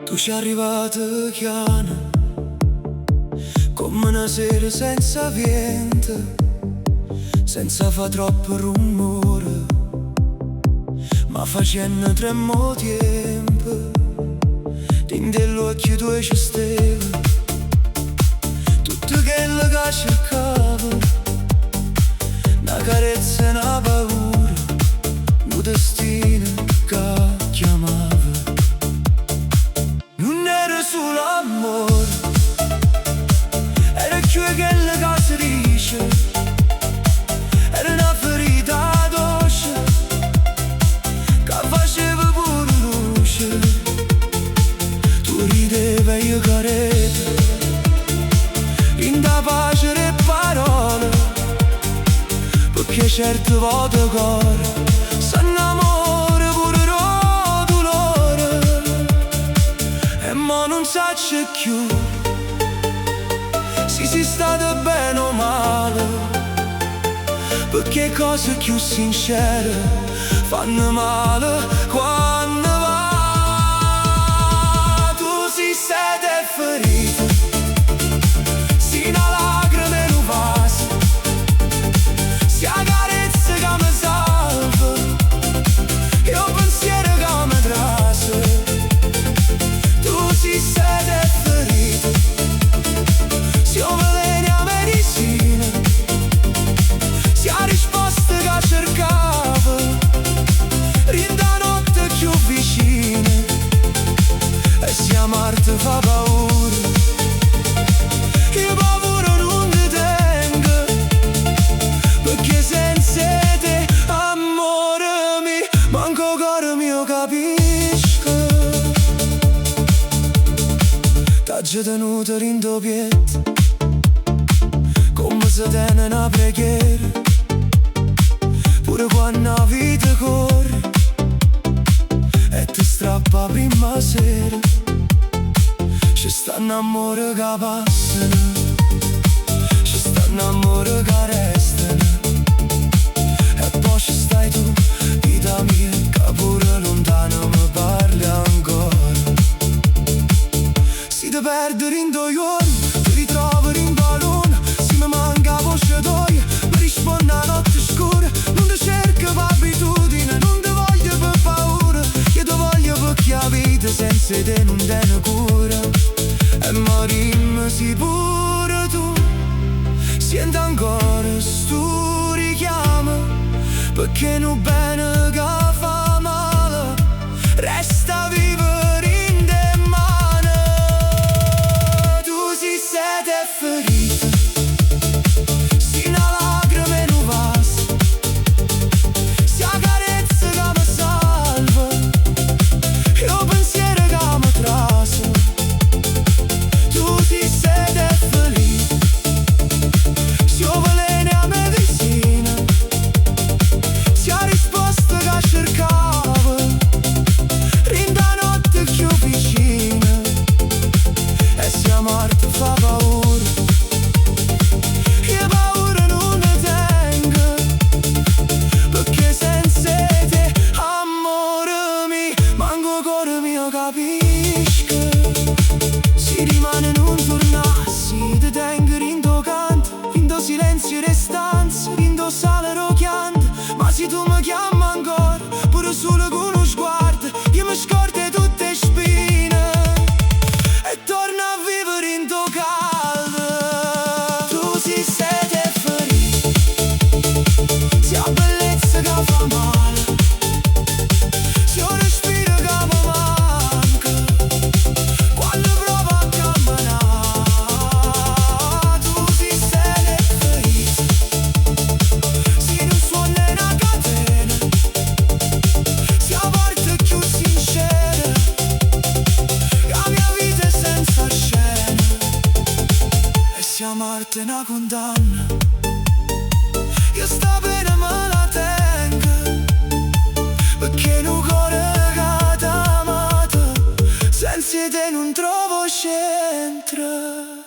Tu ci arrivata chiana come una sera senza vento, senza fa troppo rumore, ma facendo tremmo tempo. Dentro l'occhio tuoi ci steve tutto quello che cercavo, una carezza e una paura, un destino che chiamava. Non era solo amore, era più quello che si dice, era una ferita dolce che faceva pure luce. Tu ridevi e io carevo in da pace le parole, perché certe volte il cuore s'annamora pure da dolore. E mo non sa c'è più se si state bene o male, perché cose più sincere fanno male quando va. Tu si siete ferita, si una lacrima in un vaso, si a carezza che mi salva e un pensiero che mi trase. Tu si siete ferita, si un veleno a medicina, si a risposta che cercava rinda notte più vicina. E se amarti fa paura, io paura non ti tengo, perché senza te, amore mio, manco cuore mio capisco. T'ha già tenuto in doppietta, come se tiene una preghiera, pure quando la vita corre e ti strappa prima sera. Ci stanno amore che passano, ci stanno amore che restano, e poi ci stai tu, vita mia, che pure lontano mi parli ancora. Si ti perde in due giorni, ti ritrovi in balone, se mi manca voce tua, mi risponde a notte scura. Non ti cerco per abitudine, non ti voglio per paura, io ti voglio perché la vita senza te non te ne cura. E morimmo sì pure tu, sento ancora sto richiamo, perché non bene che fa male, resta vivere in te mano. Tu si siete ferita, si una lacrima in un vaso, si a carezza che mi salva e un pensiero che mi trase. Tu ti siete ferita, si un veleno a medicina, si a risposta che cercava rinda notte più vicina. E se amarti fa paura, io paura non ne tengo, perché senza te, amore mio, manco cuore mio capisco. Si rimane non tornassi, ti tengo in tuo canto, in tuo silenzio restanza, in tuo sale rochiante. Ma se tu mi chiami ancora, pure solo con uno sguardo, io mi scordo tutte spine e torno a vivere in tuo caldo. Tu si siete ferita, si ha bellezza che fa male, si un respiro che mi manca quando provo a camminare. Tu si siete ferita, si non suona una catena, si a parte più sincera, la mia vita è senza scena. E se amarti è una condanna, io sta pena me la tengo, perché un cuore che t'ha amato senza te non trovo centro.